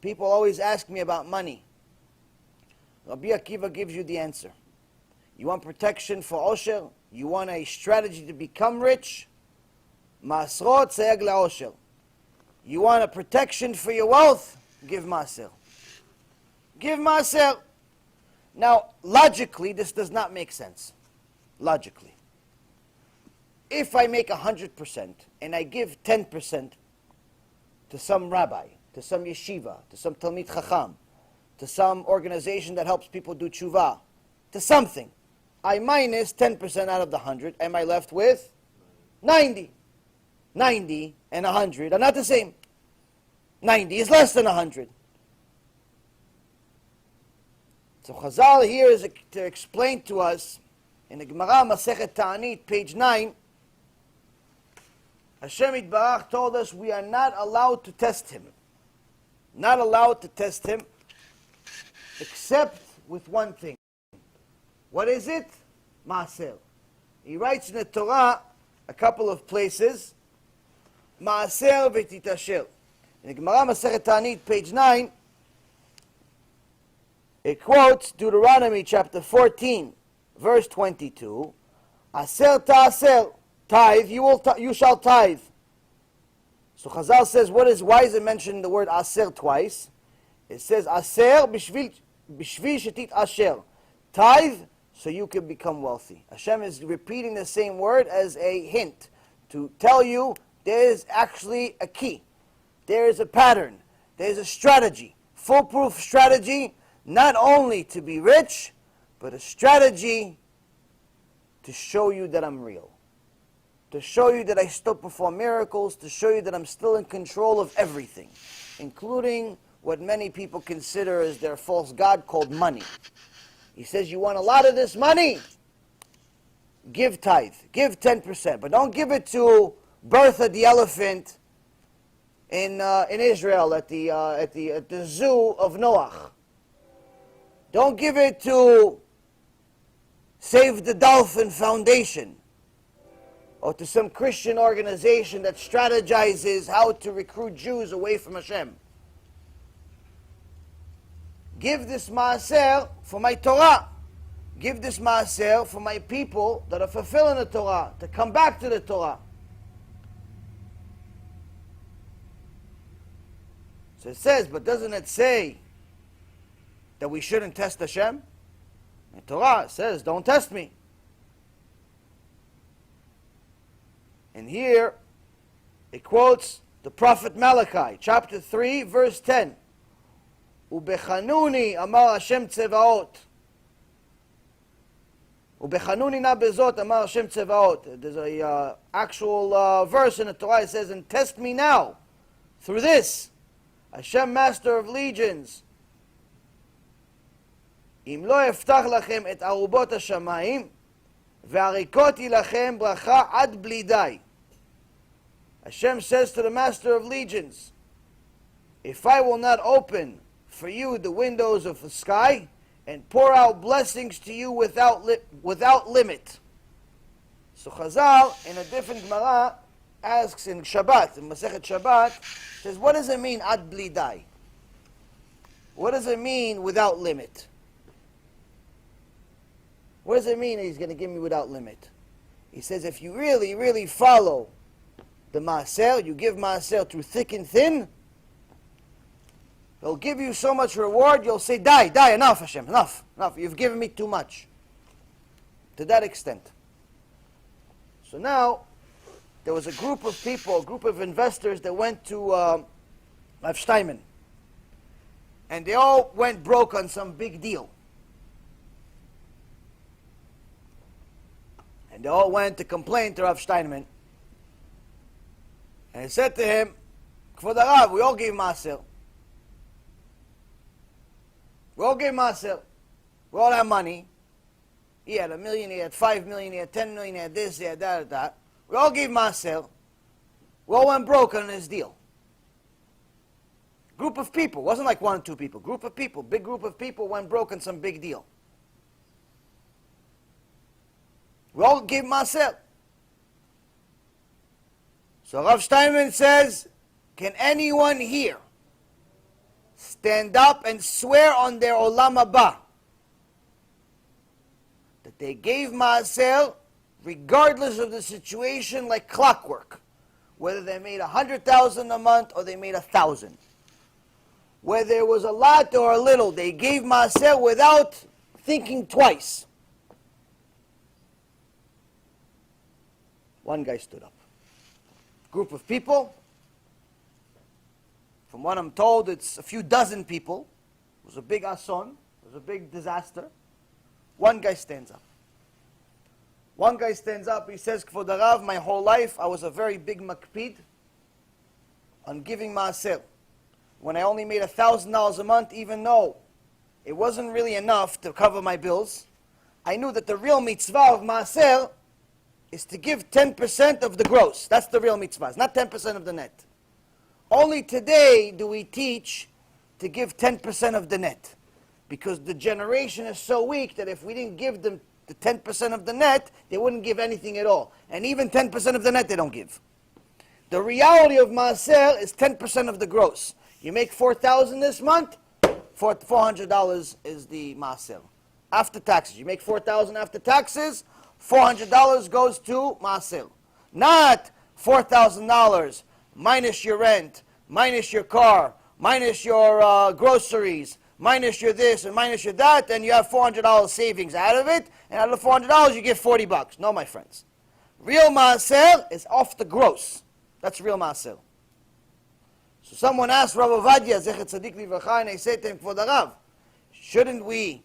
People always ask me about money. Rabbi Akiva gives you the answer. You want protection for osher? You want a strategy to become rich? Ma'asrot sayag la'osher. You want a protection for your wealth? Give maaser. Give maaser. Now, logically, this does not make sense. Logically. If I make 100% and I give 10% to some rabbi, to some yeshiva, to some Talmid Chacham, to some organization that helps people do tshuva, to something, I minus 10% out of the 100, am I left with 90? 90 and 100 are not the same. 90 is less than 100. So Chazal here is to explain to us, in the Gemara Masechet Ta'anit, page 9, Hashem Yitbarach told us we are not allowed to test him. Not allowed to test him, except with one thing. What is it? Maaser. He writes in the Torah, a couple of places, Maaser v'titasher. In the Gemara Masechet Ta'anit, page 9, it quotes Deuteronomy chapter 14, verse 22, Aser ta'aser, tithe, you shall tithe. So Chazal says, why is it mentioned the word aser twice? It says aser bishvil shetit asher, tithe so you can become wealthy. Hashem is repeating the same word as a hint to tell you there is actually a key, there is a pattern, there is a strategy, foolproof strategy, not only to be rich, but a strategy to show you that I'm real. To show you that I still perform miracles, to show you that I'm still in control of everything, including what many people consider as their false god called money. He says, you want a lot of this money? Give tithe, give 10%, but don't give it to Bertha the elephant in Israel at the zoo of Noach. Don't give it to Save the Dolphin Foundation, or to some Christian organization that strategizes how to recruit Jews away from Hashem. Give this maaser for my Torah. Give this maaser for my people that are fulfilling the Torah, to come back to the Torah. So it says, but doesn't it say that we shouldn't test Hashem? The Torah says, don't test me. And here, it quotes the prophet Malachi, chapter 3, verse 10. Ubechanuni amar Hashem tzevaot. Ubechanuni na bezot amar Hashem tzevaot. There's a actual verse in the Torah. It says, and test me now, through this, Hashem, master of legions. Im lo eftach lachem et arubot hashamayim, ve'arikoti lachem bracha ad bli dai. Hashem says to the master of legions, if I will not open for you the windows of the sky and pour out blessings to you without limit. So Chazal, in a different Gemara, asks in Shabbat, in Masechet Shabbat, says, what does it mean ad bli dai? What does it mean without limit? What does it mean that he's going to give me without limit? He says, if you really, really follow the maaser, you give maaser through thick and thin, he'll give you so much reward, you'll say, die, enough Hashem, enough, you've given me too much. To that extent. So now, there was a group of people, a group of investors that went to Rav Steinman. And they all went broke on some big deal. And they all went to complain to Rav Steinman. And he said to him, Kvod Harav, we all gave maaser. We all gave maaser. We all have money. He had $1 million, he had $5 million, he had $10 million, he had this, he had that. We all gave maaser. We all went broke on this deal. Group of people, wasn't like one or two people. Group of people, big group of people went broke on some big deal. We all gave maaser. So Rav Steinman says, can anyone here stand up and swear on their olam haba that they gave maaser regardless of the situation, like clockwork. Whether they made 100,000 a month or they made 1,000. Whether it was a lot or a little, they gave maaser without thinking twice. One guy stood up. Group of people. From what I'm told, it's a few dozen people. It was a big ason. It was a big disaster. One guy stands up. One guy stands up, he says, Kvod Harav, my whole life I was a very big makpid on giving maaser. When I only made $1,000 a month, even though it wasn't really enough to cover my bills, I knew that the real mitzvah of maaser is to give 10% of the gross. That's the real mitzvah. It's not 10% of the net. Only today do we teach to give 10% of the net. Because the generation is so weak that if we didn't give them the 10% of the net, they wouldn't give anything at all. And even 10% of the net they don't give. The reality of maaser is 10% of the gross. You make $4,000 this month, $400 is the maaser. After taxes. You make $4,000 after taxes, $400 goes to maaser. Not $4,000 minus your rent, minus your car, minus your groceries, minus your this and minus your that, and you have $400 savings out of it, and out of the $400 you give $40. No, my friends. Real maaser is off the gross. That's real maaser. So someone asked Rabbi Ovadia, Zecher Tzadik Livracha, and I said to him, Kvod Harav, shouldn't we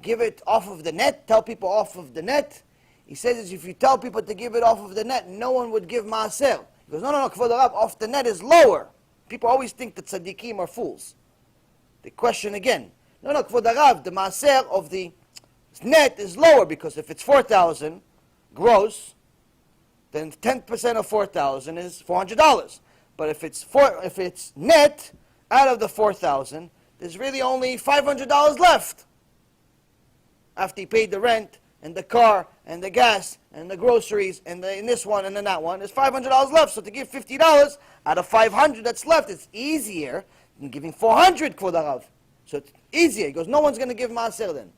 give it off of the net, tell people off of the net? He says, if you tell people to give it off of the net, no one would give maaser. He goes, no, Kvod Harav, off the net is lower. People always think that tzaddikim are fools. The question again, no, Kvod Harav, the maaser of the net is lower, because if it's 4,000 gross, then 10% of 4,000 is $400. But if it's net out of the 4,000, there's really only $500 left. After he paid the rent and the car and the gas and the groceries and in this one and in that one, there's $500 left. So to give $50 out of 500 that's left, it's easier than giving 400, Kvod Harav. So it's easier. He goes, no one's going to give maaser then.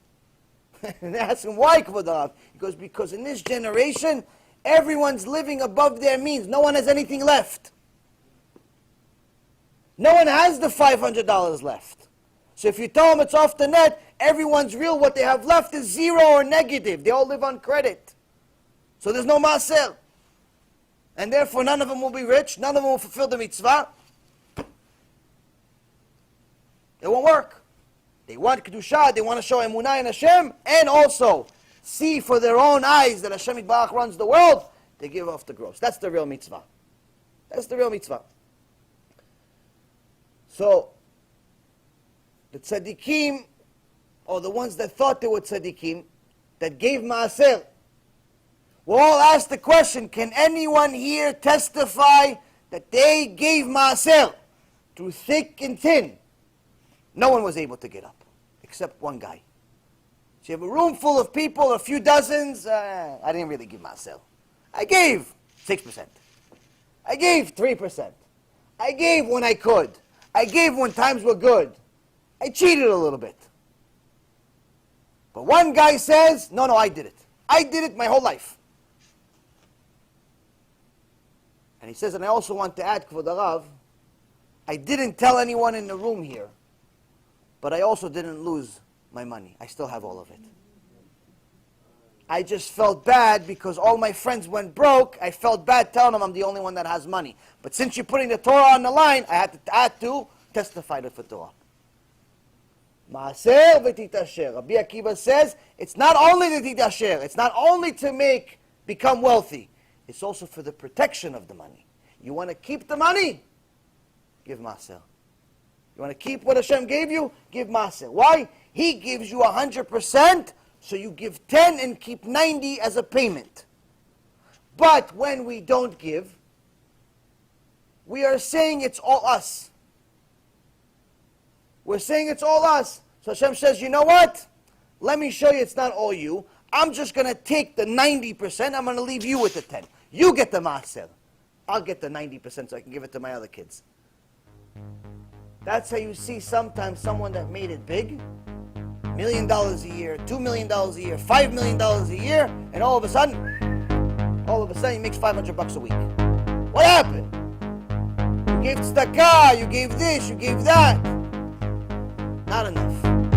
And they ask him, why, Kvod Harav? He goes, because in this generation, everyone's living above their means. No one has anything left. No one has the $500 left. So if you tell them it's off the net, everyone's real. What they have left is zero or negative. They all live on credit. So there's no maaser. And therefore none of them will be rich. None of them will fulfill the mitzvah. It won't work. They want Kedusha, they want to show Emunah in Hashem, and also see for their own eyes that Hashem Yitbarach runs the world. They give off the gross. That's the real mitzvah. That's the real mitzvah. So, the tzaddikim, or the ones that thought they were tzaddikim, that gave maaser, we'll all ask the question, can anyone here testify that they gave maaser through thick and thin? No one was able to get up, except one guy. So you have a room full of people, a few dozens, I didn't really give maaser. I gave 6%. I gave 3%. I gave when I could. I gave when times were good. I cheated a little bit. But one guy says, no, I did it. I did it my whole life. And he says, and I also want to add, Kvod Harav, I didn't tell anyone in the room here, but I also didn't lose my money. I still have all of it. I just felt bad because all my friends went broke. I felt bad telling them I'm the only one that has money. But since you're putting the Torah on the line, I had to testify to the Torah. Maaser v'titasher. Rabbi Akiva says, it's not only the titasher, it's not only to become wealthy, it's also for the protection of the money. You want to keep the money? Give maaser. You want to keep what Hashem gave you? Give maaser. Why? He gives you 100%, so you give 10 and keep 90 as a payment. But when we don't give, we are saying it's all us. We're saying it's all us. So Hashem says, you know what? Let me show you it's not all you. I'm just going to take the 90%. I'm going to leave you with the 10. You get the maaser. I'll get the 90% so I can give it to my other kids. That's how you see sometimes someone that made it big, $1 million a year, $2 million a year, $5 million a year, and all of a sudden he makes $500 a week. What happened? You gave tzedakah, you gave this, you gave that. Not enough.